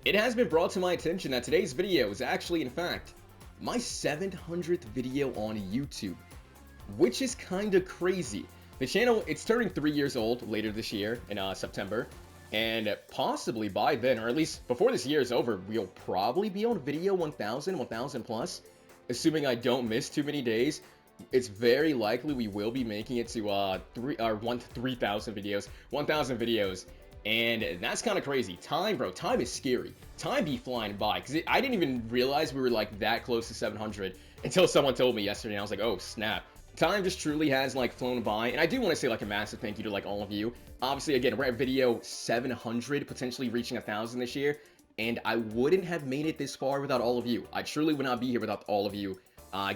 It has been brought to my attention that today's video is actually, in fact, my 700th video on YouTube, which is kinda crazy. The channel, it's turning 3 years old later this year in September, and possibly by then, or at least before this year is over, we'll probably be on video 1000 plus, assuming I don't miss too many days. It's very likely we will be making it to 3,000 videos, 1,000 videos. And that's kind of crazy. Time, bro, time is scary. Time be flying by, because I didn't even realize we were like that close to 700 until someone told me yesterday, and I was like, oh snap. Time just truly has like flown by, and I do want to say like a massive thank you to like all of you. Obviously, again, we're at video 700, potentially reaching 1,000 this year, and I wouldn't have made it this far without all of you. I truly would not be here without all of you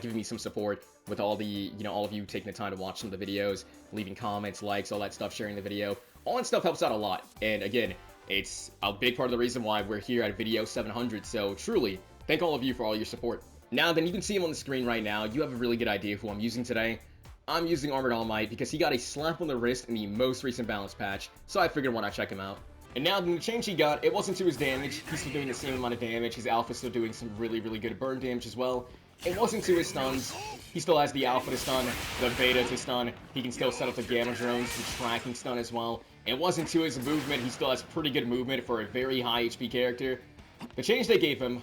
giving me some support, with all the, all of you taking the time to watch some of the videos, leaving comments, likes, all that stuff, sharing the video. All that stuff helps out a lot, and again, it's a big part of the reason why we're here at video 700, so truly, thank all of you for all your support. Now then, you can see him on the screen right now. You have a really good idea who I'm using today. I'm using Armored All Might because he got a slap on the wrist in the most recent balance patch, so I figured why not check him out. And now, the change he got, it wasn't to his damage. He's still doing the same amount of damage. His alpha's still doing some really good burn damage as well. It wasn't to his stuns. He still has the alpha to stun, the beta to stun. He can still set up the gamma drones, the tracking stun as well. It wasn't to his movement. He still has pretty good movement for a very high HP character. The change they gave him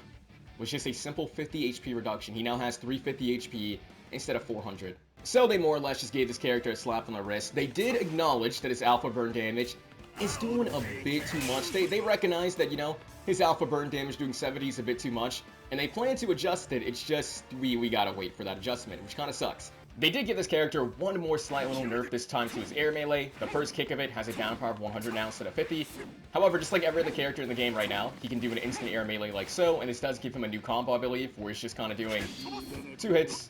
was just a simple 50 HP reduction. He now has 350 HP instead of 400. So they more or less just gave this character a slap on the wrist. They did acknowledge that his alpha burn damage is doing a bit too much. They recognize that, his alpha burn damage doing 70 is a bit too much, and they plan to adjust it. It's just, we gotta wait for that adjustment, which kinda sucks. They did give this character one more slight little nerf, this time to his air melee. The first kick of it has a down power of 100 now instead of 50. However, just like every other character in the game right now, he can do an instant air melee like so, and this does give him a new combo, I believe, where it's just kinda doing 2 hits,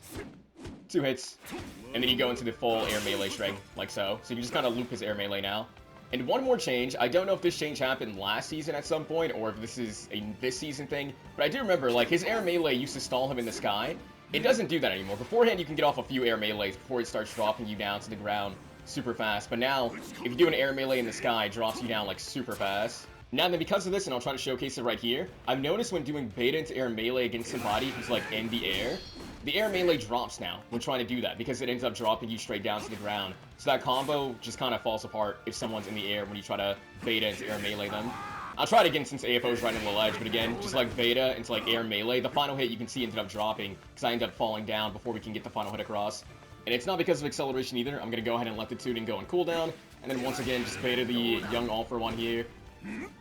and then you go into the full air melee string, like so. So you can just kinda loop his air melee now. And one more change, I don't know if this change happened last season at some point, or if this is a this season thing, but I do remember, like, his air melee used to stall him in the sky. It doesn't do that anymore. Beforehand, you can get off a few air melees before it starts dropping you down to the ground super fast, but now, if you do an air melee in the sky, it drops you down, like, super fast. Now then, because of this, and I'll try to showcase it right here, I've noticed when doing beta into air melee against somebody who's, like, in the air, the air melee drops now when trying to do that, because it ends up dropping you straight down to the ground. So that combo just kind of falls apart if someone's in the air when you try to beta into air melee them. I'll try it again since AFO's right on the ledge, but again, just like beta into like air melee, the final hit you can see ended up dropping, because I ended up falling down before we can get the final hit across. And it's not because of acceleration either. I'm going to go ahead and let the tuning go on cooldown, and then once again, just beta the young all for one here.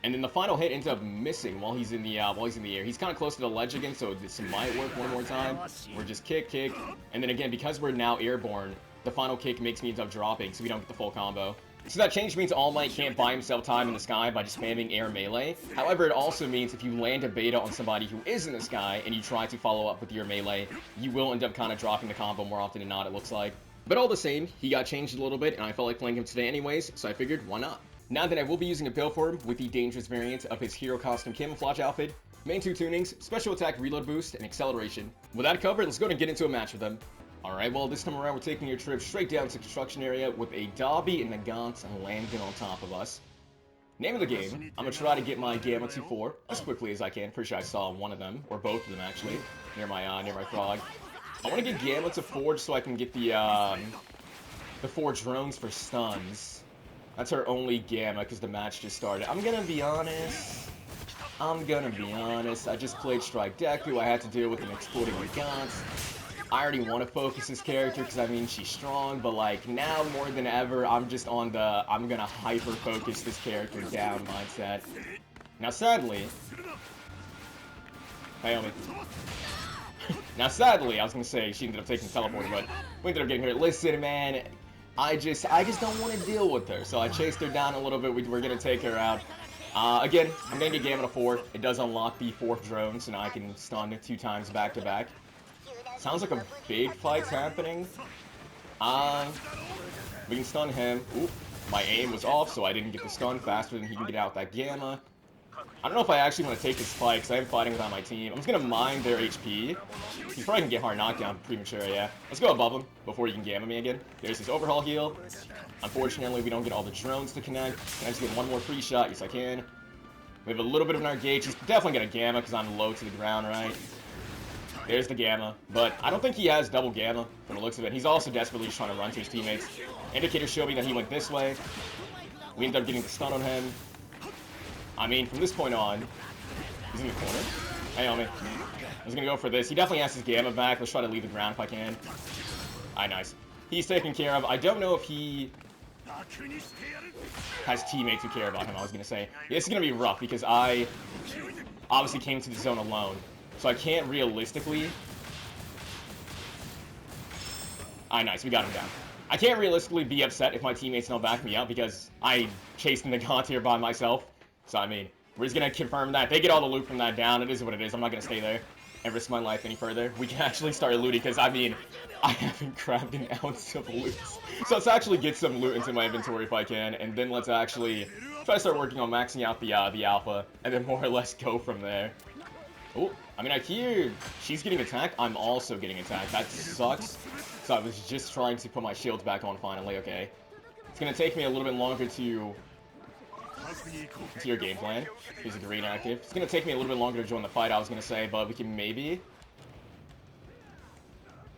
And then the final hit ends up missing while he's in the air. He's kind of close to the ledge again, so this might work one more time. We're just kick, and then again, because we're now airborne, the final kick makes me end up dropping, so we don't get the full combo. So that change means All Might can't buy himself time in the sky by just spamming air melee. However, it also means if you land a beta on somebody who is in the sky and you try to follow up with your melee, you will end up kind of dropping the combo more often than not, it looks like. But all the same, he got changed a little bit, and I felt like playing him today anyways, so I figured, why not? Now then, I will be using a build for him with the dangerous variant of his hero costume camouflage outfit. Main 2 tunings, special attack reload boost, and acceleration. With that covered, let's go and get into a match with them. Alright, well, this time around, we're taking your trip straight down to the construction area with a Dobby and a Gaunt landing on top of us. Name of the game, I'm gonna try to get my Gamma to 4 as quickly as I can. Pretty sure I saw one of them, or both of them actually, near my frog. I want to get Gamma to 4 just so I can get the 4 drones for stuns. That's her only Gamma because the match just started. I'm gonna be honest. I just played Strike Deku. I had to deal with an exploding Gaunt. I already want to focus this character because, I mean, she's strong, but, like, now more than ever, I'm just on the I'm gonna hyper-focus this character down mindset. Now, sadly... Naomi. Now, sadly, I was gonna say she ended up taking the teleport, but we ended up getting her. Listen, man, I just don't want to deal with her, so I chased her down a little bit. We're gonna take her out. Again, I'm gonna get Gamma to 4. It does unlock the 4th drone, so now I can stun 2 times back to back. Sounds like a big fight's happening. We can stun him. Oop, my aim was off, so I didn't get the stun faster than he can get out that Gamma. I don't know if I actually want to take this fight, because I am fighting without my team. I'm just going to mine their HP. He's probably going to get hard knockdown premature, yeah. Let's go above him before he can Gamma me again. There's his overhaul heal. Unfortunately, we don't get all the drones to connect. Can I just get one more free shot? Yes, I can. We have a little bit of an engage. He's definitely gonna Gamma because I'm low to the ground, right? There's the Gamma. But I don't think he has double Gamma from the looks of it. He's also desperately just trying to run to his teammates. Indicators show me that he went this way. We ended up getting the stun on him. I mean, from this point on, he's in the corner. Hey, homie. I was gonna go for this. He definitely has his Gamma back. Let's try to leave the ground if I can. Alright, nice. He's taken care of. I don't know if he has teammates who care about him, I was gonna say. This is gonna be rough because I obviously came to the zone alone. So I can't realistically... Alright, nice. We got him down. I can't realistically be upset if my teammates don't back me up because I chased the Gaunt here by myself. So, I mean, we're just gonna confirm that. They get all the loot from that down. It is what it is. I'm not gonna stay there and risk my life any further. We can actually start looting because, I mean, I haven't grabbed an ounce of loot. So let's actually get some loot into my inventory if I can, and then let's actually try to start working on maxing out the alpha, and then more or less go from there. Oh, I mean, I hear she's getting attacked. I'm also getting attacked. That sucks. So I was just trying to put my shields back on finally. Okay. It's going to take me a little bit longer to your game plan. He's a green active. It's going to take me a little bit longer to join the fight, I was going to say, but we can maybe...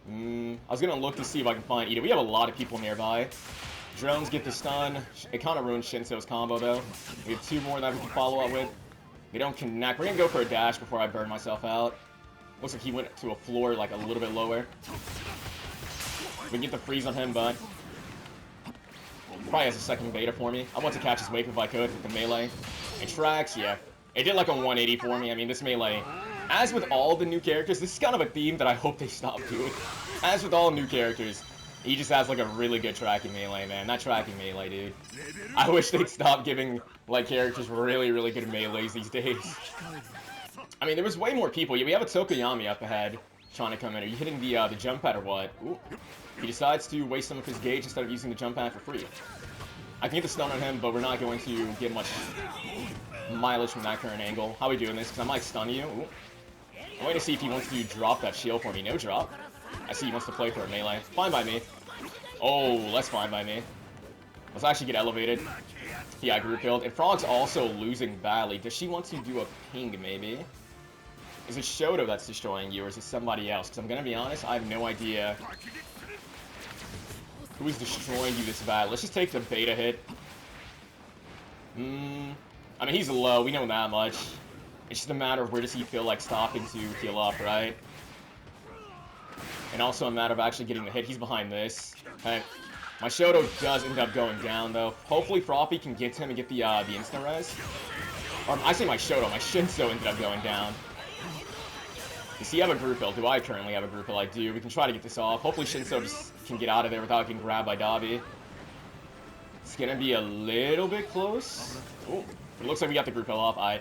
I was going to look to see if I can find Ida. We have a lot of people nearby. Drones get the stun. It kind of ruins Shinso's combo, though. We have two more that we can follow up with. They don't connect. We're going to go for a dash before I burn myself out. Looks like he went to a floor, like, a little bit lower. We can get the freeze on him, but... Probably has a second beta for me. I want to catch his wave if I could with the melee. It tracks, yeah. It did like a 180 for me. I mean, this melee... As with all the new characters, this is kind of a theme that I hope they stop doing. As with all new characters, he just has like a really good tracking melee, man. That tracking melee, dude. I wish they'd stop giving like characters really, really good melees these days. I mean, there was way more people. Yeah, we have a Tokoyami up ahead trying to come in. Are you hitting the jump pad or what? Ooh. He decides to waste some of his gauge instead of using the jump pad for free. I can get the stun on him, but we're not going to get much mileage from that current angle. How are we doing this? Because I might stun you. Ooh. I'm waiting to see if he wants to drop that shield for me. No drop. I see he wants to play for a melee. Fine by me. Oh, that's fine by me. Let's actually get elevated. Yeah, group killed. And Frog's also losing badly. Does she want to do a ping, maybe? Is it Shoto that's destroying you, or is it somebody else? Because I'm going to be honest, I have no idea who is destroying you this bad. Let's just take the beta hit. I mean, he's low. We know that much. It's just a matter of where does he feel like stopping to heal up, right? And also a matter of actually getting the hit. He's behind this. Okay. My Shoto does end up going down, though. Hopefully Froppy can get to him and get the instant res. Or, I say my Shoto. My Shinso ended up going down. Does he have a group build? Do I currently have a group build? I do. We can try to get this off. Hopefully Shinso just can get out of there without getting grabbed by Dabi. It's gonna be a little bit close. Oh, it looks like we got the group build off.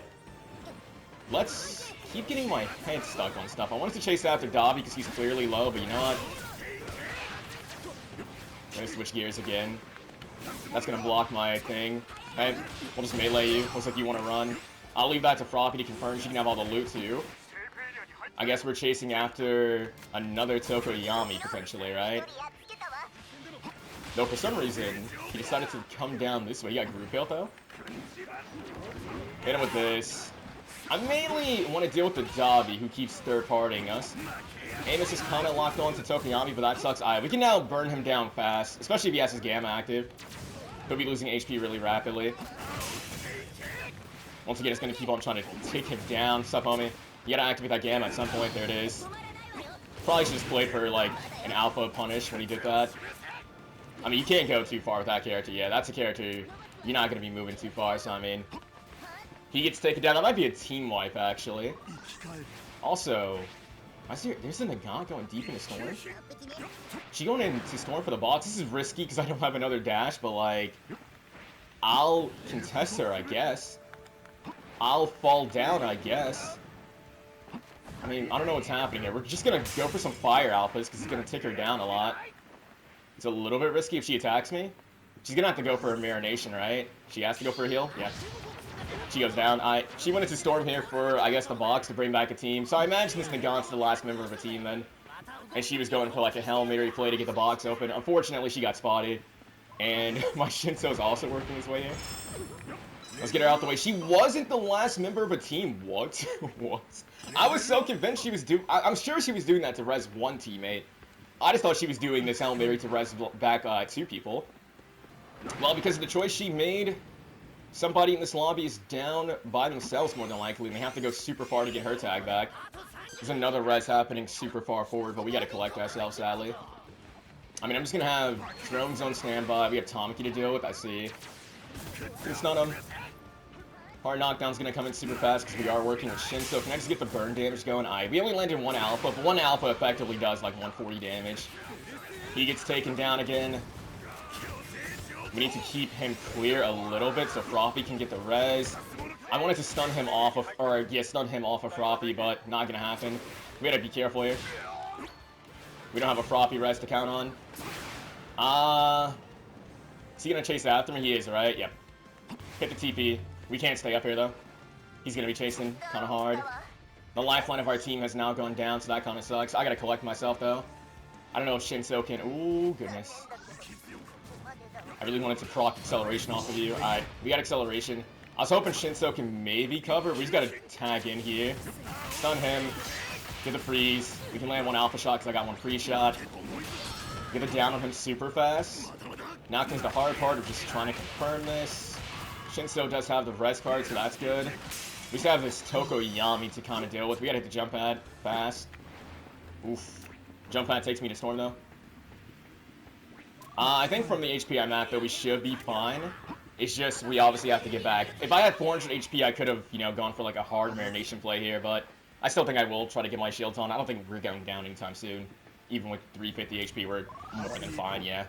Let's keep getting my head stuck on stuff. I wanted to chase after Dabi because he's clearly low, but you know what? I'm gonna switch gears again. That's gonna block my thing. Okay, we'll just melee you. Looks like you want to run. I'll leave that to Froppy to confirm she can have all the loot too. I guess we're chasing after another Tokoyami potentially, right? Though for some reason, he decided to come down this way. He got group built though. Hit him with this. I mainly want to deal with the Dabi, who keeps third-partying us. Amos is kind of locked on to Tokoyami, but that sucks. We can now burn him down fast, especially if he has his Gamma active. He'll be losing HP really rapidly. Once again, it's going to keep on trying to take him down. What's up, homie? You gotta activate that Gamma at some point. There it is. Probably should just play for, like, an alpha punish when he did that. I mean, you can't go too far with that character. Yeah, that's a character you're not going to be moving too far, so I mean... He gets taken down. That might be a team wipe, actually. Also, I see there's a Nagant going deep into Storm. She going into Storm for the box. This is risky because I don't have another dash, but like, I'll contest her, I guess. I'll fall down, I guess. I mean, I don't know what's happening here. We're just gonna go for some fire alphas because it's gonna tick her down a lot. It's a little bit risky if she attacks me. She's gonna have to go for a Marination, right? She has to go for a heal? Yeah. She goes down. She went into Storm here for, I guess, the box to bring back a team. So I imagine this Nagant's the last member of a team then. And she was going for like a Hail Mary play to get the box open. Unfortunately, she got spotted. And my Shinso's also working his way in. Let's get her out the way. She wasn't the last member of a team. What? What? I was so convinced she was I'm sure she was doing that to res one teammate. I just thought she was doing this Hail Mary to res back two people. Well, because of the choice she made, somebody in this lobby is down by themselves more than likely, and they have to go super far to get her tag back. There's another res happening super far forward, but we gotta collect ourselves, sadly. I mean, I'm just gonna have drones on standby. We have tanky to deal with, I see. Can stun him. Hard knockdown's gonna come in super fast because we are working with Shin, so can I just get the burn damage going? We only landed one alpha, but one alpha effectively does like 140 damage. He gets taken down again. We need to keep him clear a little bit so Froppy can get the res. I wanted to stun him off of, stun him off of Froppy, but not gonna happen. We gotta be careful here. We don't have a Froppy res to count on. Is he gonna chase after me? He is, right? Yep. Hit the TP. We can't stay up here, though. He's gonna be chasing kind of hard. The lifeline of our team has now gone down, so that kind of sucks. I gotta collect myself, though. I don't know if Shinso can... Ooh, goodness. I really wanted to proc acceleration off of you. Alright, we got acceleration. I was hoping Shinso can maybe cover. We just gotta tag in here. Stun him. Get the freeze. We can land one alpha shot because I got one free shot. Get it down on him super fast. Now comes the hard part of just trying to confirm this. Shinso does have the res card, so that's good. We just have this Tokoyami to kind of deal with. We gotta hit the jump pad fast. Oof. Jump pad takes me to Storm, though. I think from the HP I'm at, though, we should be fine. It's just, we obviously have to get back. If I had 400 HP, I could have, you know, gone for, like, a hard marination play here, but I still think I will try to get my shields on. I don't think we're going down anytime soon. Even with 350 HP, we're more than fine, yeah.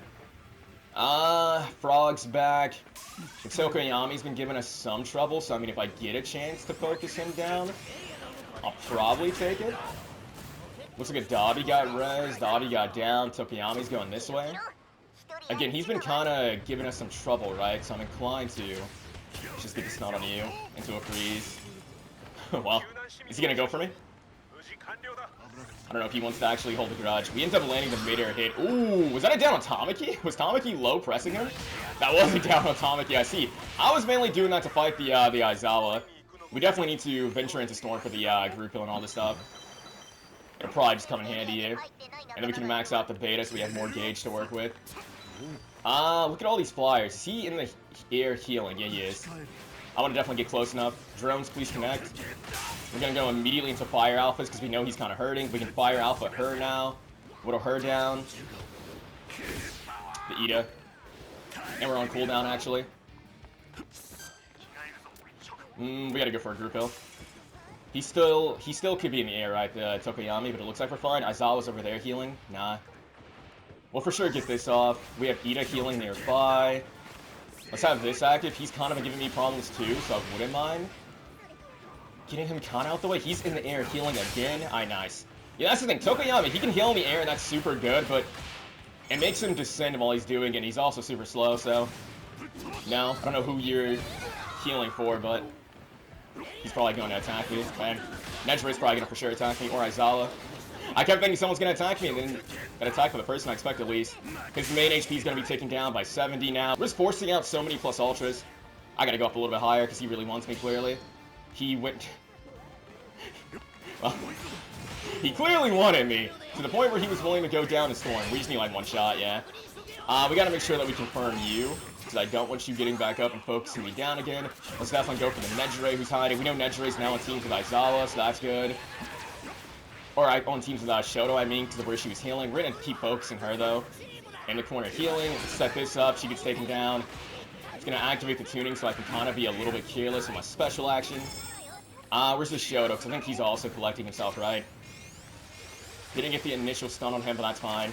Frog's back. Tokoyami's been giving us some trouble, so I mean, if I get a chance to focus him down, I'll probably take it. Looks like a Dobby got res, Dobby got down, Tokoyami's going this way. Again, he's been kind of giving us some trouble, right? So I'm inclined to just get the stun on you into a freeze. Well, is he gonna go for me? I don't know if he wants to actually hold the grudge. We end up landing the mid-air hit. Ooh, was that a down on Tamaki? Was Tamaki low pressing him? That was a down on Tamaki, I see. I was mainly doing that to fight the Aizawa. We definitely need to venture into Storm for the group kill and all this stuff. It'll probably just come in handy here. And then we can max out the beta so we have more gauge to work with. Look at all these flyers. Is he in the air healing? Yeah, he is. I want to definitely get close enough. Drones, please connect. We're going to go immediately into fire alphas because we know he's kind of hurting. We can fire alpha her now. Whittle her down. The Ida. And we're on cooldown, actually. We got to go for a group kill. He still could be in the air, right? The Tokoyami, but it looks like we're fine. Aizawa's over there healing. Nah. We'll for sure get this off. We have Ida healing nearby. Let's have this active. He's kind of been giving me problems too, so I wouldn't mind getting him kind of out the way. He's in the air healing again. Nice. Yeah, that's the thing. Tokoyami, he can heal in the air, and that's super good, but it makes him descend while he's doing it, and he's also super slow, so... No, I don't know who you're healing for, but he's probably going to attack me. And Nejira's probably going to for sure attack me, or Aizawa. I kept thinking someone's going to attack me, and then got attacked by the person I expect at least. His main HP is going to be taken down by 70 now. We're just forcing out so many plus ultras. I got to go up a little bit higher because he really wants me, clearly. He went... Well, he clearly wanted me, to the point where he was willing to go down and Storm. We just need like one shot, yeah. We gotta make sure that we confirm you, because I don't want you getting back up and focusing me down again. Let's definitely go for the Nejire who's hiding. We know Nejire's now on teams with Aizawa, so that's good. Or on teams with Shoto, I mean, because of where she was healing. We're gonna keep focusing her, though. In the corner healing, set this up, she gets taken down. It's gonna activate the tuning so I can kind of be a little bit careless with my special action. Where's the Shoto? Because I think he's also collecting himself, right? Didn't get the initial stun on him, but that's fine.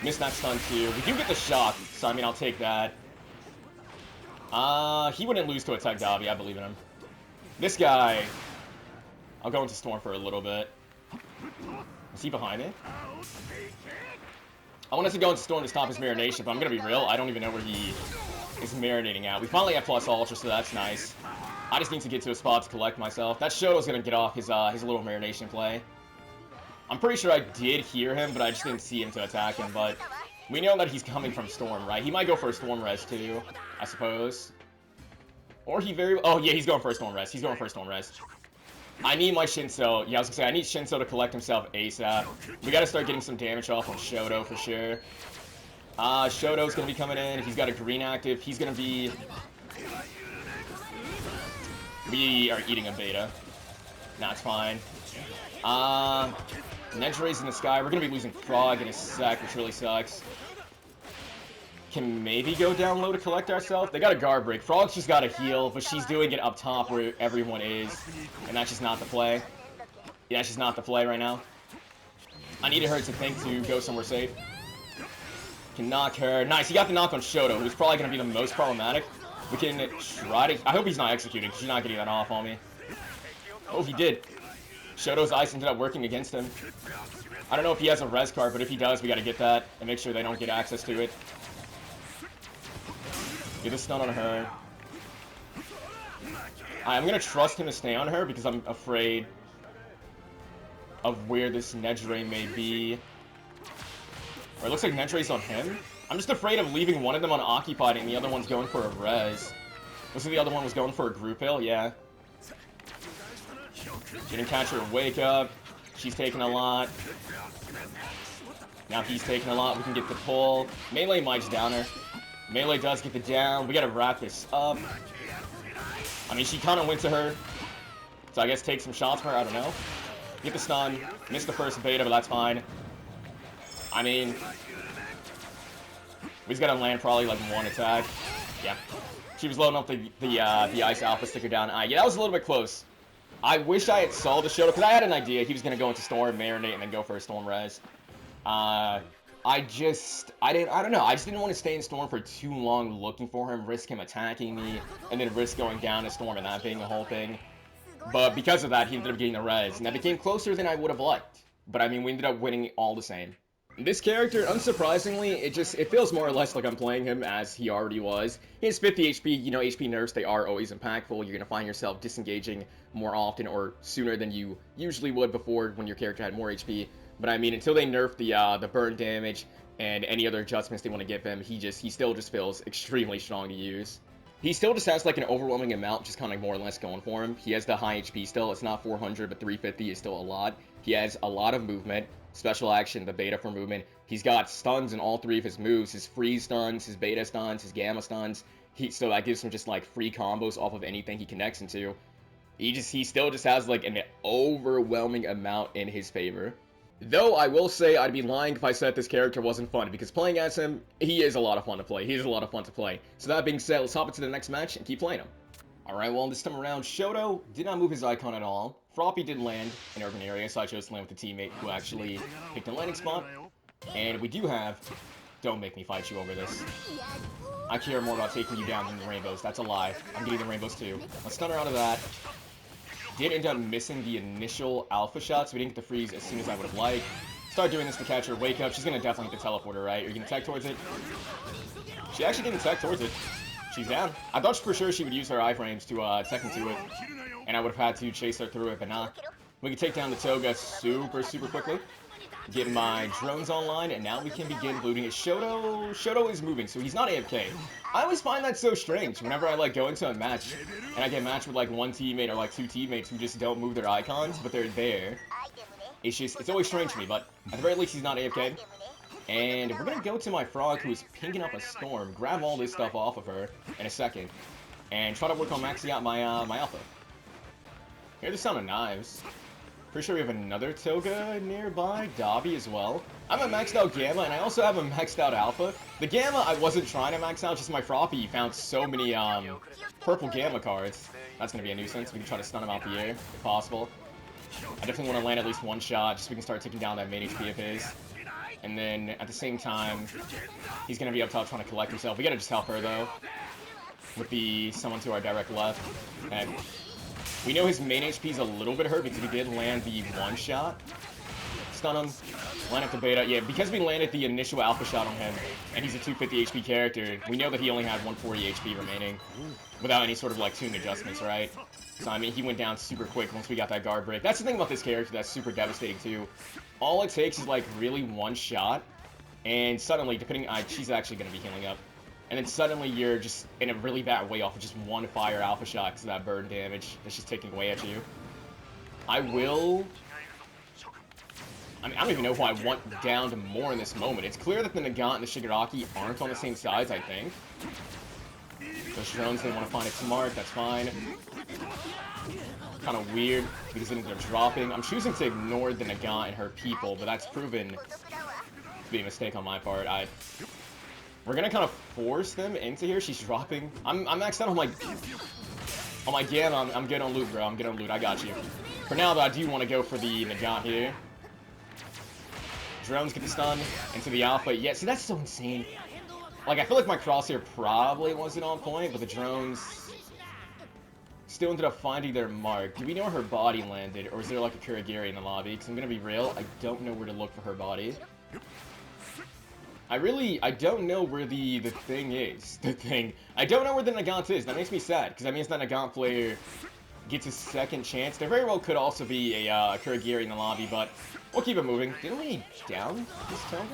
Missed that stun too. We do get the shock, so I mean, I'll take that. He wouldn't lose to a Tech Dobby, I believe in him. This guy... I'll go into Storm for a little bit. Is he behind me? I wanted to go into Storm to stop his marination, but I'm gonna be real, I don't even know where he is marinating at. We finally have plus ultra, so that's nice. I just need to get to a spot to collect myself. That Shoto's gonna get off his little marination play. I'm pretty sure I did hear him, but I just didn't see him to attack him, but we know that he's coming from Storm, right? He might go for a Storm res too, I suppose. Or he very... Oh, yeah, he's going for a Storm Res. He's going for a Storm Res. I need my Shinso. Yeah, I was gonna say, I need Shinso to collect himself ASAP. We gotta start getting some damage off on Shoto for sure. Shoto's gonna be coming in. He's got a green active. He's gonna be... We are eating a beta. That's fine. Nedgeray's in the sky. We're gonna be losing Frog in a sec, which really sucks. Can maybe go down low to collect ourselves. They got a guard break. Frog's just got a heal, but she's doing it up top where everyone is. And that's just not the play. Yeah, that's just not the play right now. I needed her to think to go somewhere safe. Can knock her. Nice, he got the knock on Shoto, who's probably going to be the most problematic. We can try to... I hope he's not executing, because she's not getting that off on me. Oh, he did. Shoto's ice ended up working against him. I don't know if he has a res card, but if he does, we got to get that and make sure they don't get access to it. Get a stun on her. I'm going to trust him to stay on her because I'm afraid of where this Nedgeray may be. Or it looks like Nedgeray's on him. I'm just afraid of leaving one of them unoccupied and the other one's going for a res. Looks like the other one was going for a group hill, yeah. Didn't catch her wake up. She's taking a lot. Now he's taking a lot. We can get the pull. Melee might down her. Melee does get the down. We gotta wrap this up. I mean, she kind of went to her. So I guess take some shots from her. I don't know. Get the stun. Missed the first beta, but that's fine. I mean, we just gotta land probably like one attack. Yeah. She was loading up the ice alpha sticker down. Yeah, that was a little bit close. I wish I had saw the Shoto, because I had an idea he was gonna go into Storm, marinate, and then go for a Storm res. I don't know. I just didn't want to stay in Storm for too long looking for him, risk him attacking me, and then risk going down to Storm and that being the whole thing. But because of that, he ended up getting the res, and that became closer than I would have liked. But I mean, we ended up winning all the same. This character, unsurprisingly, it feels more or less like I'm playing him as he already was. He has 50 HP, you know, HP nerfs, they are always impactful. You're going to find yourself disengaging more often or sooner than you usually would before when your character had more HP. But I mean, until they nerf the burn damage and any other adjustments they want to give him, he still just feels extremely strong to use. He still just has like an overwhelming amount, just kind of more or less going for him. He has the high HP still. It's not 400, but 350 is still a lot. He has a lot of movement, special action, the beta for movement. He's got stuns in all three of his moves, his freeze stuns, his beta stuns, his gamma stuns. So that gives him just like free combos off of anything he connects into. He still just has like an overwhelming amount in his favor. Though I will say I'd be lying if I said this character wasn't fun, because playing as him, he is a lot of fun to play. He is a lot of fun to play. So that being said, let's hop into the next match and keep playing him. Alright, well, this time around, Shoto did not move his icon at all. Froppy did land in urban area, so I chose to land with a teammate who actually picked a landing spot. And we do have... Don't make me fight you over this. I care more about taking you down than the rainbows. That's a lie. I'm getting the rainbows too. Let's stun her out of that. Did end up missing the initial alpha shot, so we didn't get the freeze as soon as I would have liked. Start doing this to catch her. Wake up. She's going to definitely hit the teleporter, right? Are you going to tech towards it? She actually didn't tech towards it. She's down. I thought for sure she would use her iframes to tech into it, and I would have had to chase her through it, but nah. We can take down the Toga super quickly. Get my drones online, and now we can begin looting it. Shoto is moving, so he's not AFK. I always find that so strange whenever I like go into a match and I get matched with like one teammate or like two teammates who just don't move their icons, but they're there. It's always strange to me, but at the very least he's not AFK. And we're gonna go to my Frog, who's pinging up a Storm, grab all this stuff off of her in a second, and try to work on maxing out my my alpha. Hear the sound of knives. Pretty sure we have another Toga nearby, Dobby as well. I have a maxed out Gamma, and I also have a maxed out Alpha. The Gamma I wasn't trying to max out, just my Froppy found so many purple Gamma cards. That's going to be a nuisance. We can try to stun him out the air, if possible. I definitely want to land at least one shot, just so we can start taking down that main HP of his. And then, at the same time, he's going to be up top trying to collect himself. We got to just help her, though, with the someone to our direct left. And we know his main HP is a little bit hurt because he did land the one shot. Stun him, land up the beta. Yeah, because we landed the initial alpha shot on him, and he's a 250 HP character, we know that he only had 140 HP remaining without any sort of like tune adjustments, right? So I mean, he went down super quick once we got that guard break. That's the thing about this character that's super devastating too. All it takes is like really one shot, and suddenly, she's actually going to be healing up. And then suddenly you're just in a really bad way off of just one fire alpha shot because of that burn damage that's just taking away at you. I will... I mean, I don't even know who I want down to more in this moment. It's clear that the Nagant and the Shigaraki aren't on the same sides, I think. Those drones, they want to find it smart, that's fine. Kind of weird because then they're dropping. I'm choosing to ignore the Nagant and her people, but that's proven to be a mistake on my part. We're gonna kind of force them into here. She's dropping. I'm maxed out on my Gamma. I'm good on loot, bro. I'm good on loot. I got you. For now, though, I do want to go for the Nagant here. Drones get the stun into the alpha. Yeah, see, that's so insane. Like, I feel like my crosshair probably wasn't on point, but the drones still ended up finding their mark. Do we know where her body landed, or is there like a Kurogiri in the lobby? Because I'm gonna be real, I don't know where to look for her body. I don't know where the thing is. I don't know where the Nagant is. That makes me sad, because that means that Nagant player gets a second chance. There very well could also be a Kurogiri in the lobby, but we'll keep it moving. Didn't we down this turn?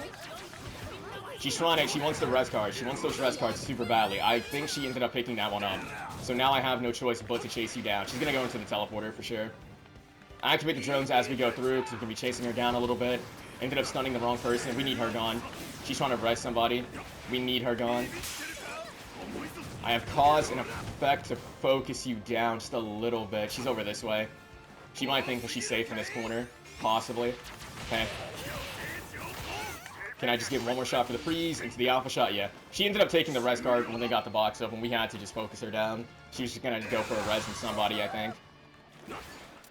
She's trying it. She wants the res cards. She wants those res cards super badly. I think she ended up picking that one up. So now I have no choice but to chase you down. She's going to go into the teleporter for sure. I activate the drones as we go through because we're going to be chasing her down a little bit. Ended up stunning the wrong person. We need her gone. She's trying to res somebody. We need her gone. I have cause and effect to focus you down just a little bit. She's over this way. She might think that she's safe in this corner. Possibly. Okay. Can I just get one more shot for the freeze into the alpha shot? Yeah. She ended up taking the res card when they got the box up, and we had to just focus her down. She was just gonna go for a res from somebody, I think.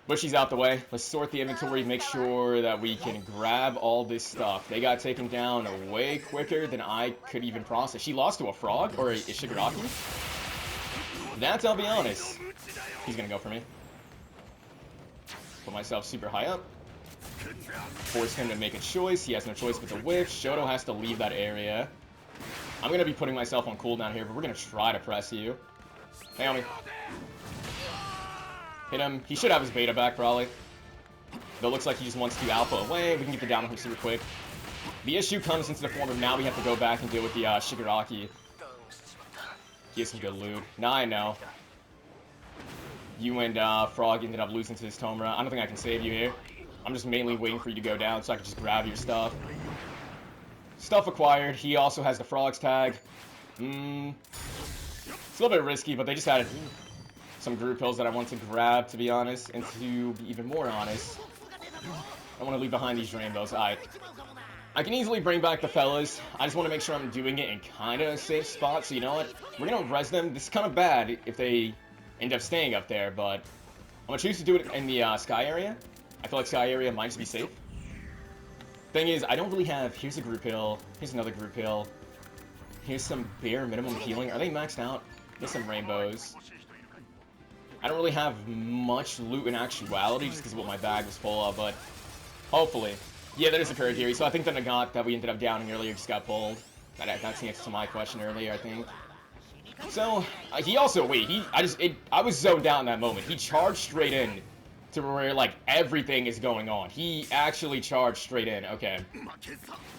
But she's out the way. Let's sort the inventory, make sure that we can grab all this stuff. They got taken down way quicker than I could even process. She lost to a frog or a Shigaraki? That's, I'll be honest. He's gonna go for me. Put myself super high up. Force him to make a choice. He has no choice but to whiff. Shoto has to leave that area. I'm going to be putting myself on cooldown here, but we're going to try to press you. Hey, homie. Hit him. He should have his beta back, probably. Though it looks like he just wants to alpha away. We can get the down on him super quick. The issue comes into the form of now we have to go back and deal with the Shigaraki. He has some good loot. Now I know. You and Frog ended up losing to this Tomura. I don't think I can save you here. I'm just mainly waiting for you to go down so I can just grab your stuff. Stuff acquired. He also has the Frog's tag. It's a little bit risky, but they just had some group hills that I want to grab, to be honest. And to be even more honest, I want to leave behind these rainbows. I can easily bring back the fellas. I just want to make sure I'm doing it in kind of a safe spot. So you know what? We're going to res them. This is kind of bad if they end up staying up there, but I'm going to choose to do it in the sky area. I feel like sky area might just be safe. Thing is, I don't really have... Here's a group hill. Here's another group hill. Here's some bare minimum healing. Are they maxed out? Here's some rainbows. I don't really have much loot in actuality just because of what my bag was full of, but hopefully. Yeah, that is a Kurogiri. So I think the Nagant that we ended up downing earlier just got pulled. That's the answer to my question earlier, I think. So, he also... Wait, I was zoned out in that moment. He charged straight in to where, like, everything is going on. He actually charged straight in. Okay.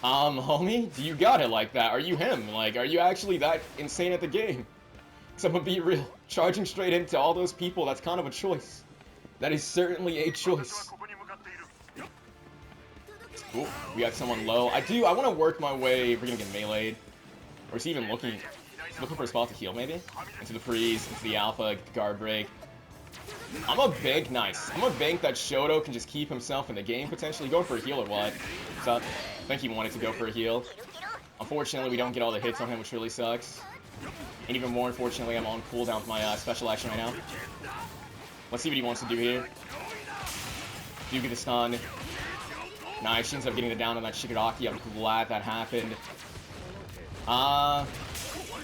Homie, do you got it like that? Are you him? Like, are you actually that insane at the game? Because I'm gonna be real. Charging straight into all those people, that's kind of a choice. That is certainly a choice. Ooh, we got someone low. I want to work my way. We're gonna get meleeed. Or is he even looking for a spot to heal, maybe? Into the freeze, into the alpha, get the guard break. I'm a bank, nice. I'm a bank that Shoto can just keep himself in the game, potentially. Going for a heal or what? What's up? I think he wanted to go for a heal. Unfortunately, we don't get all the hits on him, which really sucks. And even more unfortunately, I'm on cooldown for my special action right now. Let's see what he wants to do here. Do get the stun. Nice, she ends up getting the down on that Shigaraki. I'm glad that happened.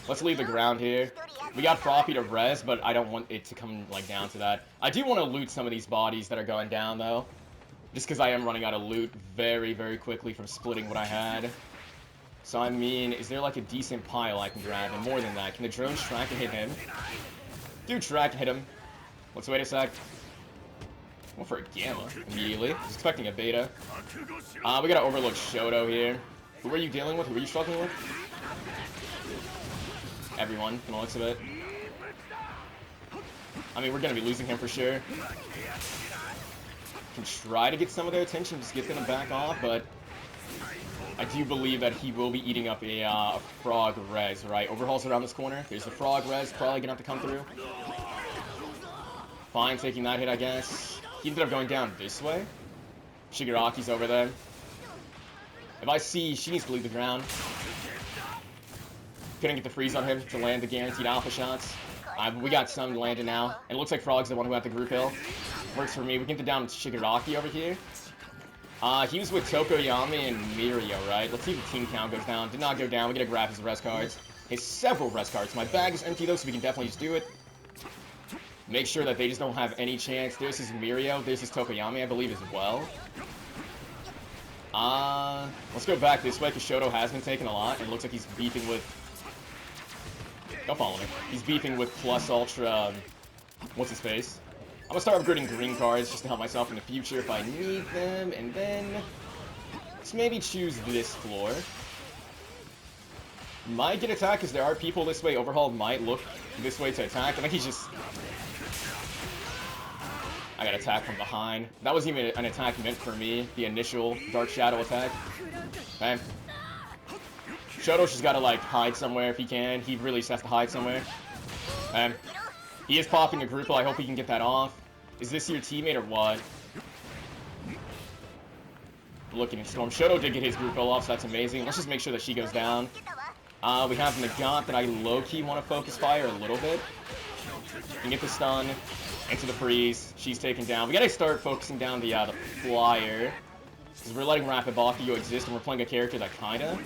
Let's leave the ground here. We got Froppy to res, but I don't want it to come, like, down to that. I do want to loot some of these bodies that are going down, though. Just because I am running out of loot very, very quickly from splitting what I had. So, I mean, is there, like, a decent pile I can grab? And more than that, can the drones track and hit him? Dude, track and hit him. Let's wait a sec. Went for a Gamma immediately. Was expecting a beta. We gotta overlook Shoto here. Who are you dealing with? Who are you struggling with? everyone from the looks of it. I mean, we're gonna be losing him for sure. Can try to get some of their attention, just get them to back off, but I do believe that he will be eating up a frog res, right? Overhaul's around this corner. There's the frog res, probably gonna have to come through. Fine, taking that hit, I guess. He ended up going down this way. Shigaraki's over there. If I see, she needs to leave the ground. Couldn't get the freeze on him to land the guaranteed alpha shots. We got some landed now. And it looks like Frog's the one who had the group hill. Works for me. We can get down Shigaraki over here. He was with Tokoyami and Mirio, right? Let's see if the team count goes down. Did not go down. We gotta grab his res cards. He has several res cards. My bag is empty though, so we can definitely just do it. Make sure that they just don't have any chance. There's his Mirio. There's his Tokoyami, I believe, as well. Let's go back this way, because Shoto has been taking a lot, and it looks like he's beefing with... Don't follow me. He's beefing with Plus Ultra... what's his face? I'm gonna start upgrading green cards, just to help myself in the future if I need them, and then... let's maybe choose this floor. Might get attacked, because there are people this way. Overhaul might look this way to attack. I think he's just... I got attacked from behind. That wasn't even an attack meant for me, the initial Dark Shadow attack. Okay. Shoto's just gotta, like, hide somewhere if he can. He really just has to hide somewhere. Okay. He is popping a group, I hope he can get that off. Is this your teammate or what? Looking at Storm. Shoto did get his group off, so that's amazing. Let's just make sure that she goes down. We have Nagant that I low-key want to focus fire a little bit. Can get the stun. Into the freeze. She's taken down. We gotta start focusing down the flyer. Because we're letting Rapid Bakio exist, and we're playing a character that kinda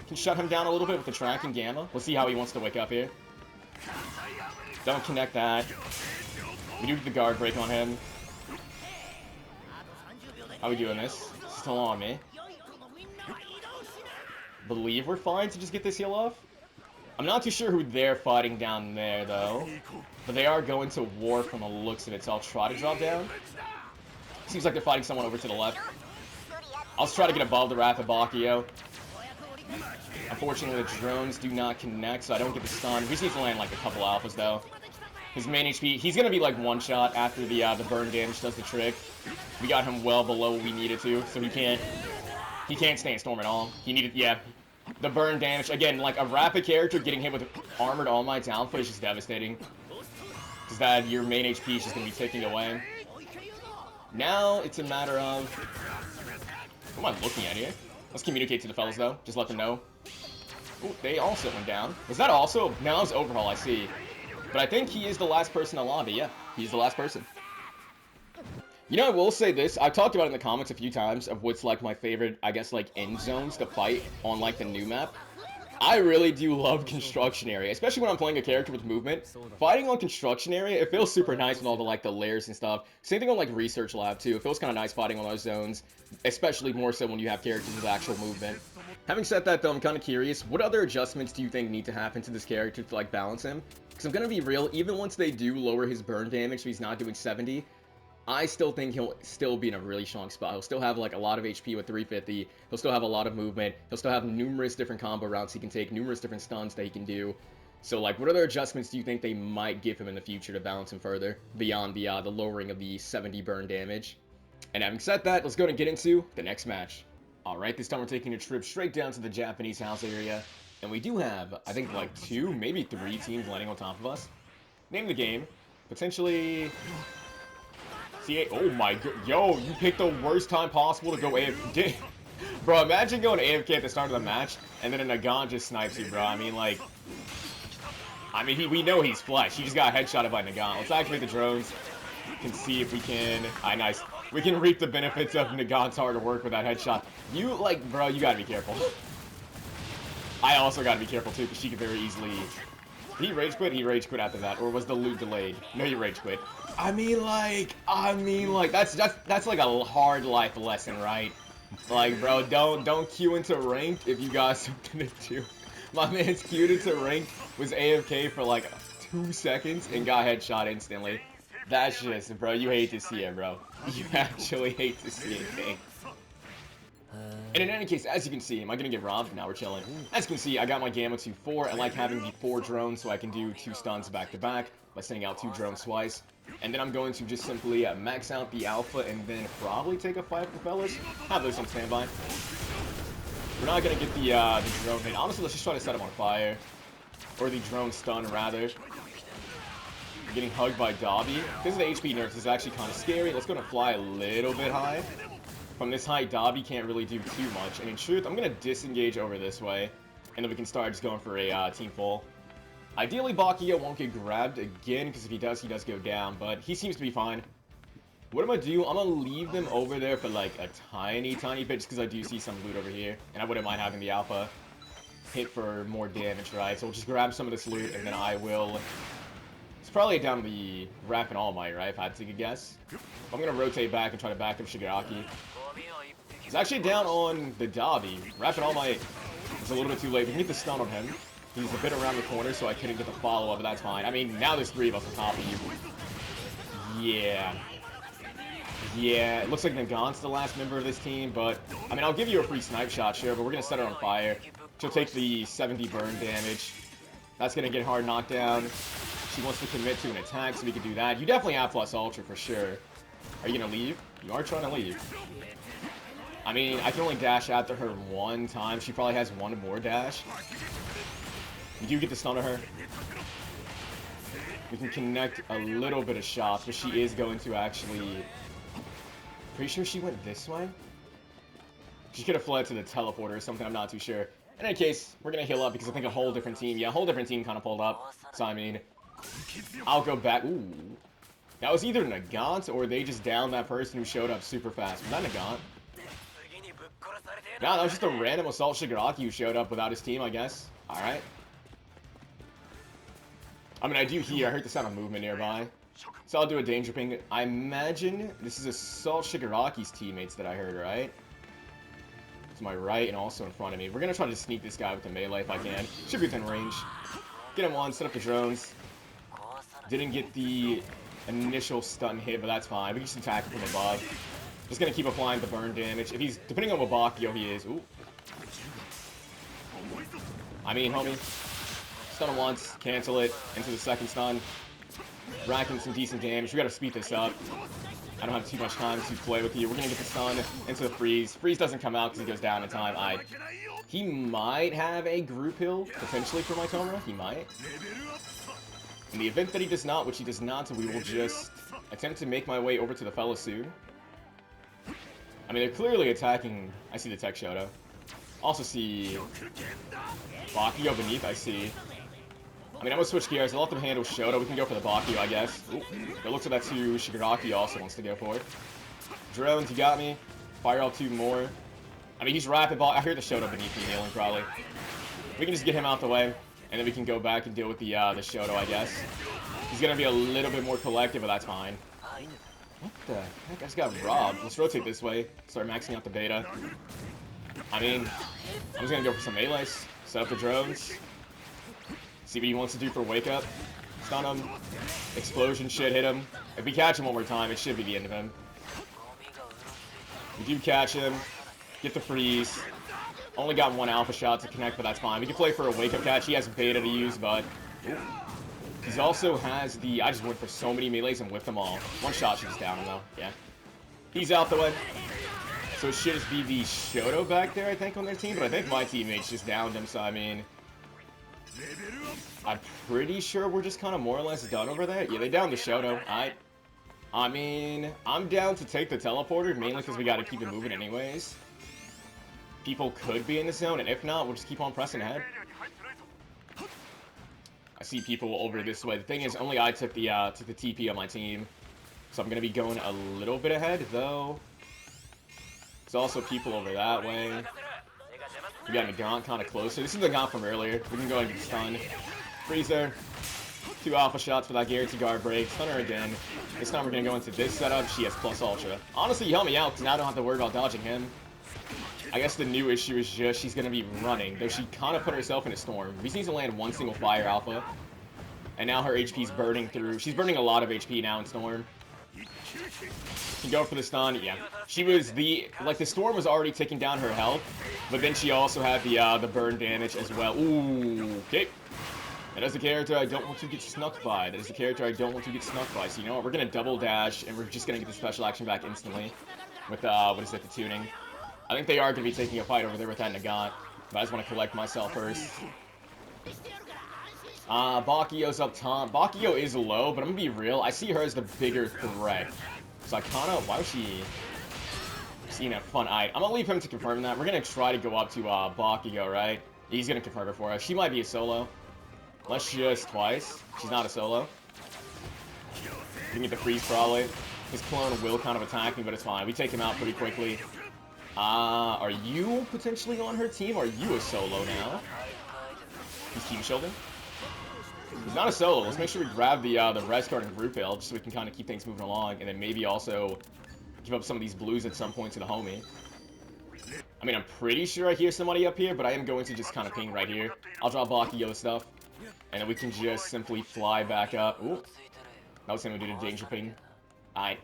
can shut him down a little bit with the tracking Gamma. We'll see how he wants to wake up here. Don't connect that. We do get the guard break on him. How are we doing this? Still on me. Believe we're fine to just get this heal off. I'm not too sure who they're fighting down there, though. But they are going to war from the looks of it, so I'll try to drop down. Seems like they're fighting someone over to the left. I'll just try to get above the Rapid Bakio. Unfortunately, the drones do not connect, so I don't get the stun. We just need to land, like, a couple alphas, though. His main HP, he's gonna be, like, one-shot after the burn damage does the trick. We got him well below what we needed to, so he can't stay in Storm at all. He needed, yeah. The burn damage, again, like a rapid character getting hit with armored All Might's output is just devastating. Because that your main HP is just going to be taken away. Now it's a matter of... what am I looking at here? Let's communicate to the fellas though, just let them know. Ooh, they also went down. Was that also... now it's Overhaul, I see. But I think he is the last person in the lobby, yeah. He's the last person. You know, I will say this, I've talked about it in the comments a few times of what's, like, my favorite, I guess, like, end zones to fight on, like, the new map. I really do love Construction Area, especially when I'm playing a character with movement. Fighting on Construction Area, it feels super nice with all the, like, the layers and stuff. Same thing on, like, Research Lab, too. It feels kind of nice fighting on those zones, especially more so when you have characters with actual movement. Having said that, though, I'm kind of curious, what other adjustments do you think need to happen to this character to, like, balance him? Because I'm going to be real, even once they do lower his burn damage so he's not doing 70, I still think he'll still be in a really strong spot. He'll still have, like, a lot of HP with 350. He'll still have a lot of movement. He'll still have numerous different combo routes he can take, numerous different stuns that he can do. So, like, what other adjustments do you think they might give him in the future to balance him further beyond the lowering of the 70 burn damage? And having said that, let's go and get into the next match. Alright, this time we're taking a trip straight down to the Japanese house area. And we do have, I think, like, 2, maybe 3 teams landing on top of us. Name the game. Potentially... oh my god, yo, you picked the worst time possible to go AFK. Bro, imagine going AFK at the start of the match, and then a Nagant just snipes you, bro. I mean, we know he's flesh. He just got headshotted by Nagant. Let's activate the drones. Can see if we can... nice. We can reap the benefits of Nagant's hard work with that headshot. You, like, bro, you gotta be careful. I also gotta be careful, too, because she could very easily... Did he rage quit? He rage quit after that, or was the loot delayed? No, he rage quit. I mean, like, that's like a hard life lesson, right? Like, bro, don't queue into ranked if you got something to do. My man's queued into ranked, was AFK for like 2 seconds, and got headshot instantly. That's just, bro, you hate to see it, bro. You actually hate to see it, King. And in any case, as you can see, am I going to get robbed? Now we're chilling. As you can see, I got my Gamma to 4. I like having the 4 drones so I can do 2 stuns back to back by sending out 2 drones twice. And then I'm going to just simply max out the Alpha and then probably take a 5 propellers. Have those on standby. We're not going to get the drone hit. Honestly, let's just try to set him on fire. Or the drone stun, rather. Getting hugged by Dobby. Because of the HP nerfs, this is actually kind of scary. Let's go to fly a little bit high. From this height, Dobby can't really do too much. And in truth, I'm going to disengage over this way. And then we can start just going for a team full. Ideally, Bakio won't get grabbed again, because if he does go down. But he seems to be fine. What I'm going to do, I'm going to leave them over there for like a tiny bit, just because I do see some loot over here. And I wouldn't mind having the Alpha hit for more damage, right? So we'll just grab some of this loot, and then I will... It's probably down the Rapid All Might, right? If I had to take a guess. I'm going to rotate back and try to back up Shigaraki. He's actually down on the Dobby. Rapid All Might is a little bit too late. We can get the stun on him. He's a bit around the corner, so I couldn't get the follow-up, but that's fine. I mean, now there's 3 of us on top of you. Yeah. Yeah, it looks like Nagant's the last member of this team, but... I mean, I'll give you a free snipe shot, sure, but we're going to set her on fire. She'll take the 70 burn damage. That's going to get hard knocked down. She wants to commit to an attack, so we can do that. You definitely have plus ultra for sure. Are you going to leave? You are trying to leave. I mean, I can only dash after her 1 time. She probably has 1 more dash. We do get the stun of her. We can connect a little bit of shots, but she is going to actually... Pretty sure she went this way? She could have fled to the teleporter or something, I'm not too sure. In any case, we're going to heal up because I think a whole different team... Yeah, a whole different team kind of pulled up. So, I mean... I'll go back... Ooh. That was either Nagant or they just downed that person who showed up super fast. Was that Nagant? Yeah, that was just a random Assault Shigaraki who showed up without his team, I guess. Alright. I mean, I do hear... I heard the sound of movement nearby. So I'll do a danger ping. I imagine this is Assault Shigaraki's teammates that I heard, right? To my right and also in front of me. We're going to try to sneak this guy with the melee if I can. Should be within range. Get him on, set up the drones. Didn't get the initial stun hit, but that's fine. We can just attack him from above. Just going to keep applying the burn damage. If he's, depending on what Bakio he is. Ooh. I mean, homie. Stun him once, cancel it, into the second stun. Racking some decent damage. We got to speed this up. I don't have too much time to play with you. We're going to get the stun into the freeze. Freeze doesn't come out because he goes down in time. He might have a group heal, potentially, for my Tomura. He might. In the event that he does not, which he does not, we will just attempt to make my way over to the fella soon. I mean, they're clearly attacking... I see the Tech Shoto. Also see... Bakio beneath, I see. I mean, I'm going to switch gears. I'll let them handle Shoto. We can go for the Bakio, I guess. Ooh, it looks like that's who Shigaraki also wants to go for. Drones, you got me. Fire all 2 more. I mean, he's rapid ball. I hear the Shoto beneath me healing, probably. We can just get him out the way, and then we can go back and deal with the Shoto, I guess. He's going to be a little bit more collective, but that's fine. What the heck? I just got robbed. Let's rotate this way. Start maxing out the beta. I mean, I'm just going to go for some melees. Set up the drones. See what he wants to do for wake up. Stun him. Explosion should hit him. If we catch him one more time, it should be the end of him. We do catch him. Get the freeze. Only got 1 alpha shot to connect, but that's fine. We can play for a wake up catch. He has beta to use, but he also has the... I just went for so many melees and whipped them all. 1 shot should just down him though. Yeah. He's out the way. So it should just be the Shoto back there, I think, on their team, but I think my teammates just downed him, so I mean... I'm pretty sure we're just kind of more or less done over there. Yeah, they downed the Shoto. I mean, I'm down to take the teleporter, mainly because we got to keep it moving anyways. People could be in the zone, and if not, we'll just keep on pressing ahead. I see people over this way. The thing is, only I took the TP on my team, so I'm going to be going a little bit ahead, though. There's also people over that way. We got Nagant kind of closer. This is the Nagant from earlier. We can go ahead and get stunned. Freeze there. 2 alpha shots for that guarantee guard break. Stun her again. This time we're going to go into this setup. She has plus ultra. Honestly, you help me out because now I don't have to worry about dodging him. I guess the new issue is just she's going to be running. Though she kind of put herself in a storm. We just need to land 1 single fire alpha. And now her HP's burning through. She's burning a lot of HP now in Storm. She go for the stun, yeah. She was the storm was already taking down her health, but then she also had the burn damage as well. Ooh, okay. That is the character I don't want to get snuck by. That is the character I don't want to get snuck by. So you know what? We're gonna double dash, and we're just gonna get the special action back instantly with what is it, the tuning. I think they are gonna be taking a fight over there with that Nagat, but I just want to collect myself first. Bakio's up top. Bakio is low, but I'm gonna be real. I see her as the bigger threat. So I kinda, why was she seeing a fun eye? I'm gonna leave him to confirm that. We're gonna try to go up to Bakio, right? He's gonna confirm it for us. She might be a solo. Let's just twice. She's not a solo. You can get the freeze probably. His clone will kind of attack me, but it's fine. We take him out pretty quickly. Are you potentially on her team? Are you a solo now? He's team shielding. He's not a solo. Let's make sure we grab the res card and group hill just so we can kind of keep things moving along, and then maybe also give up some of these blues at some point to the homie. I mean, I'm pretty sure I hear somebody up here, but I am going to just kind of ping right here. I'll drop Bakio stuff, and then we can just simply fly back up. Ooh, that was him who did a danger ping. Alright,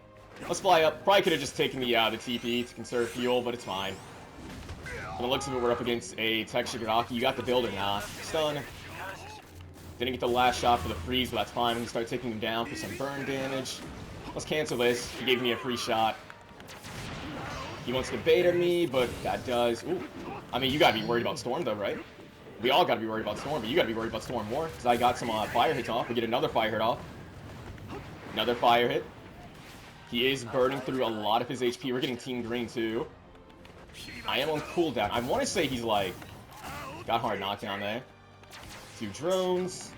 let's fly up. Probably could have just taken the TP to conserve fuel, but it's fine. From the looks of it, we're up against a Tech Shigaraki. You got the building now. Stun. Didn't get the last shot for the freeze, but that's fine. We can start taking him down for some burn damage. Let's cancel this. He gave me a free shot. He wants to beta me, but that does... Ooh. I mean, you gotta be worried about Storm, though, right? We all gotta be worried about Storm, but you gotta be worried about Storm more, because I got some fire hits off. We get another fire hit off. Another fire hit. He is burning through a lot of his HP. We're getting Team Green, too. I am on cooldown. I want to say he's, like... Got hard knockdown there. 2 drones.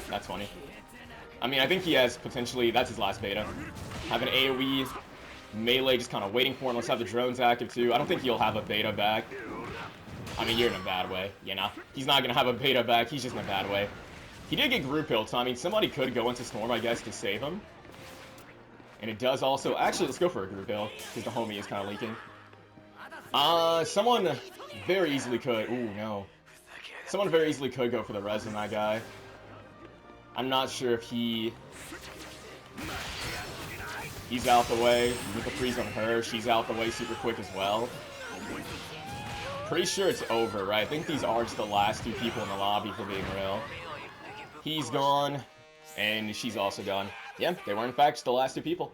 That's funny. I mean, I think he has potentially... That's his last beta. Have an AoE. Melee just kind of waiting for him. Let's have the drones active, too. I don't think he'll have a beta back. I mean, you're in a bad way. You know? He's not going to have a beta back. He's just in a bad way. He did get group healed, so I mean, somebody could go into Storm, I guess, to save him. And it does also... Actually, let's go for a group heal, because the homie is kind of leaking. Someone very easily could... Ooh, no. Someone very easily could go for the res on that guy. I'm not sure if he... He's out the way. With the freeze on her, she's out the way super quick as well. Pretty sure it's over, right? I think these are just the last 2 people in the lobby, for being real. He's gone, and she's also gone. Yeah, they were in fact just the last 2 people.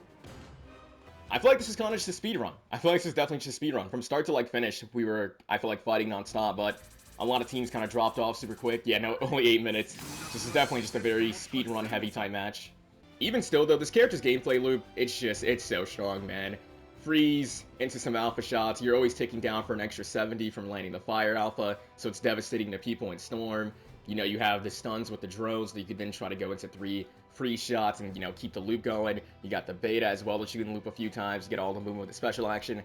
I feel like this is kind of just a speed run. I feel like this is definitely just a speed run. From start to like finish, we were, I feel like, fighting non-stop, but a lot of teams kind of dropped off super quick. Yeah, no, only 8 minutes. This is definitely just a very speed run heavy type match. Even still though, this character's gameplay loop, it's so strong, man. Freeze into some alpha shots. You're always taking down for an extra 70 from landing the fire alpha, so it's devastating to people in Storm. You know, you have the stuns with the drones that you could then try to go into 3 free shots and, you know, keep the loop going. You got the beta as well that you can loop a few times, get all the movement with the special action.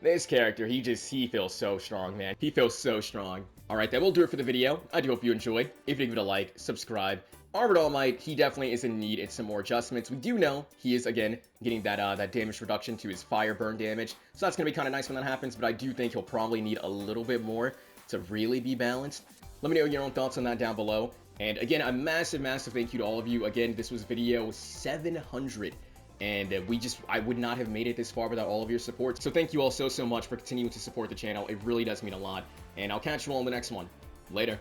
This character, he feels so strong, man. He feels so strong. Alright, that will do it for the video. I do hope you enjoyed. If you give it a like, subscribe. Armored All Might, he definitely is in need of some more adjustments. We do know he is, again, getting that damage reduction to his fire burn damage. So that's going to be kind of nice when that happens, but I do think he'll probably need a little bit more to really be balanced. Let me know your own thoughts on that down below. And again, a massive, massive thank you to all of you. Again, this was video 700. And I would not have made it this far without all of your support. So thank you all so much for continuing to support the channel. It really does mean a lot. And I'll catch you all in the next one. Later.